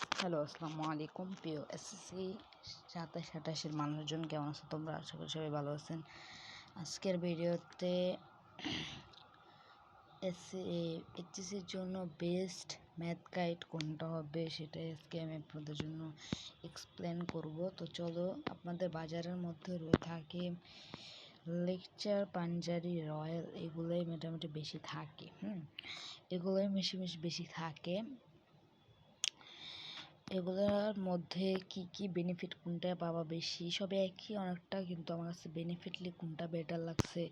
Hello, আসসালামু আলাইকুম। প্রিয় এসএসসি 27-28-এর মানুষজন কেমন আছো তোমরা? আশা করি সবাই ভালো আছেন। আজকের ভিডিওতে এইচএসসির জন্য বেস্ট ম্যাথ গাইড কোনটা হবে সেটাই আজকে আমি আপনাদের জন্য এক্সপ্লেন করব। তো চলো, আপনাদের বাজারের মধ্যে থাকে লেকচার, পাঞ্জাবি, রয়্যাল, এগুলোই মোটামুটি বেশি থাকে। এগুলোই বেশি থাকে। এগুলোর মধ্যে কি বেনিফিট, কোনটা পাওয়া বেশি, সবই একই অনেকটা, কিন্তু আমার কাছে বেনিফিটলি কোনটা বেটার লাগছে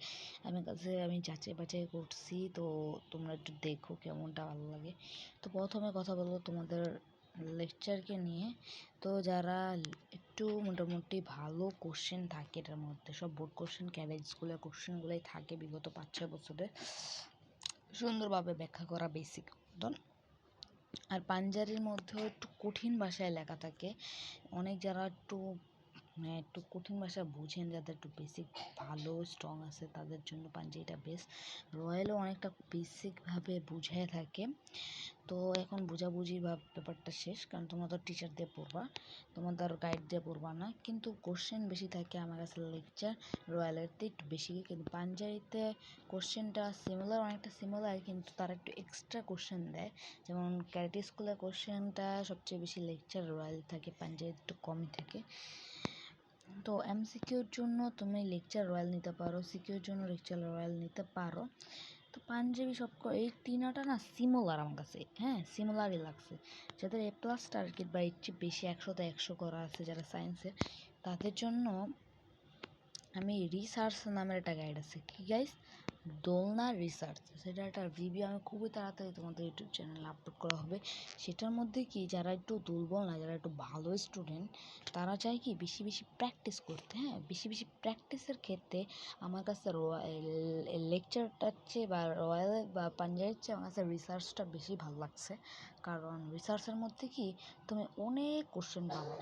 আমি যাচাই বাছাই করছি। তো তোমরা একটু দেখো কেমনটা ভালো লাগে। তো প্রথমে কথা বলবো তোমাদের লেকচারকে নিয়ে। তো যারা একটু মোটামুটি ভালো কোশ্চেন থাকে, এটার মধ্যে সব বোর্ড কোশ্চেন, ক্যাডেট স্কুলের কোশ্চেনগুলোই থাকে বিগত 5-6 বছরের, সুন্দরভাবে ব্যাখ্যা করা বেসিক মতন। আর পাঞ্জাবির মধ্যেও একটু কঠিন ভাষায় লেখা থাকে। অনেক যারা একটু কঠিন ভাষা বুঝেন, যাদের একটু বেসিক ভালো স্ট্রং আছে, তাদের জন্য পাঞ্জাবিটা বেস্ট। রয়্যালও অনেকটা বেসিকভাবে বুঝায় থাকে। তো এখন বোঝাবুঝি বা ব্যাপারটা শেষ, কারণ তোমরা তো টিচার দিয়ে পড়বা, তোমাদের গাইড দিয়ে পড়বা না। কিন্তু কোশ্চেন বেশি থাকে আমার কাছে লেকচার রয়্যালেরতে একটু বেশি, কিন্তু পাঞ্জাবিতে কোশ্চেনটা অনেকটা সিমিলার, কিন্তু তারা একটু এক্সট্রা কোশ্চেন দেয়। যেমন ক্যাডেট স্কুলের কোশ্চেনটা সবচেয়ে বেশি, লেকচার রয়্যাল থাকে, পাঞ্জাবি একটু কমই থাকে। তো এমসিকিউর জন্য তুমি লেকচার রয়্যাল নিতে পারো, সিকিউর জন্য লেকচার রয়্যাল নিতে পারো। তো পাঞ্জাবি এই তিনটা না সিমিলার আমার কাছে, সিমিলারই লাগছে। যাদের A+ টার্গেট বা এর চেয়ে বেশি 100তে 100 করা আছে যারা সায়েন্সের, তাদের জন্য আমি রিসার্চ নামের একটা গাইড আছে। কি গাইস? দোলনা রিসার্চ। সেটা একটা রিভিউ আমি খুবই তাড়াতাড়ি তোমাদের ইউটিউব চ্যানেলে আপলোড করা হবে। সেটার মধ্যে কি, যারা একটু দুর্বল না, যারা একটু ভালো স্টুডেন্ট, তারা চায় কি বেশি বেশি প্র্যাকটিস করতে। বেশি বেশি প্র্যাকটিসের ক্ষেত্রে আমার কাছে লেকচারটার চেয়ে বা রয়্যাল বা পাঞ্জাবের চেয়ে আমার কাছে রিসার্চটা বেশি ভালো লাগছে। কারণ রিসার্চের মধ্যে কি তুমি অনেক কোশ্চেন পাবো,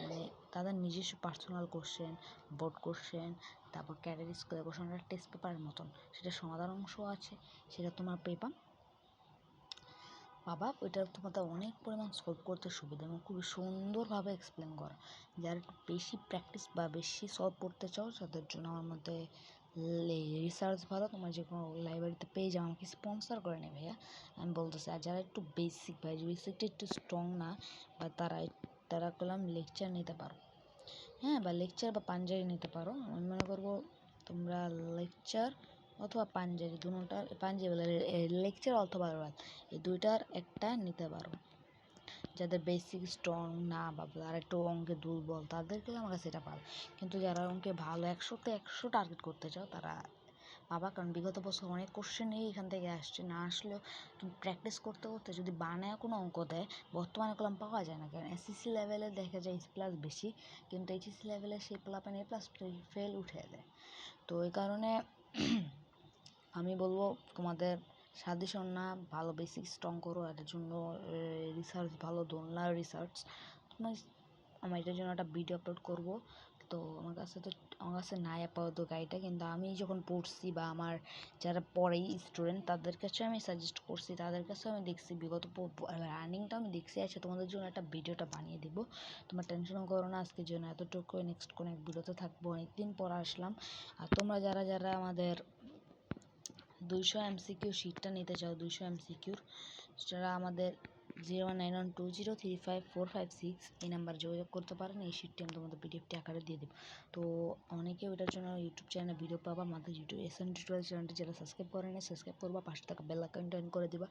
তাদের নিজস্ব পার্সোনাল কোশ্চেন, বোর্ড কোশ্চেন, তারপর ক্যাডেট স্কুলের কোশ্চেনটা টেস্ট পেপারের মতন, সেটা সমাধান অংশ আছে, সেটা তোমার পাবা। ওইটা তোমাদের অনেক পরিমাণ সলভ করতে সুবিধা এবং খুবই সুন্দরভাবে এক্সপ্লেন করা। যারা একটু বেশি প্র্যাকটিস বা বেশি সলভ করতে চাও, তাদের জন্য আমার মধ্যে রিসার্চ ভালো। তোমার যে কোনো লাইব্রেরিতে পেয়ে যাও, আমাকে স্পন্সর করে নেবে ভাইয়া, আমি বলতেছি। আর যারা একটু বেসিকটা একটু স্ট্রং না, বা তারা করলাম লেকচার নিতে পারো, বা লেকচার বা পাঞ্জাবি নিতে পারো। আমি মনে করবো তোমরা লেকচার অথবা পাঞ্জাবি, দুটোটার পাঞ্জাবি লেকচার অথবা রয়্যাল, এই দুইটার একটা নিতে পারো। যাদের বেসিক স্ট্রং না বা যারা একটু অঙ্কে দুর্বল, তাদেরকে আমার কাছে এটা পারো। কিন্তু যারা অঙ্কে ভালো, 100তে 100 টার্গেট করতে চাও, তারা পাবা। কারণ বিগত বছর অনেক কোশ্চেনই এখান থেকে আসছে, না আসলেও তুমি প্র্যাকটিস করতে করতে যদি বানায় কোনো অঙ্ক দেয়, বর্তমানে কলম পাওয়া যায় না। কারণ এসএসসি লেভেলে দেখা যায় A+ বেশি, কিন্তু এইচএসসি লেভেলে সেই পোলাপান A+ ফেল উঠে দেয়। তো এই কারণে আমি বলবো তোমাদের সাজেশন না, ভালো বেসিক স্ট্রং করো। এটার জন্য রিসার্চ ভালো, দোলনার রিসার্চ। আমার এটার জন্য একটা ভিডিও আপলোড করব। তো আমার কাছে নাই আপাতত গাইডটা, কিন্তু আমি যখন পড়ছি বা আমার যারা পড়ে স্টুডেন্ট, তাদের কাছে আমি সাজেস্ট করছি, তাদের কাছে আমি দেখছি বিগত রানিংটা আমি দেখছি। আচ্ছা, তোমাদের জন্য একটা ভিডিওটা বানিয়ে দেবো, তোমরা টেনশনও করো না। আজকের জন্য এতটুকু, নেক্সট কোনো এক ভিডিওতে থাকবো। অনেকদিন পর আসলাম। আর তোমরা যারা যারা আমাদের 200 MCQ শিটটা নিতে চাও, 200 MCQর, যারা আমাদের 019120354556 এই নাম্বারে যোগাযোগ করতে পারেন। এই শিটটি আমি তোমাদের পিডিএফটি আকারে দিয়ে দেবো। তো অনেকে ওইটার জন্য ইউটিউব চ্যানেলে ভিডিও পাবা। আমাদের ইউটিউব SN টিউটোরিয়াল চ্যানেলটি যারা সাবস্ক্রাইব করে নেয়, সাবস্ক্রাইব করবা, পাশে থাকা বেল আইকনটা অন করে দিবা।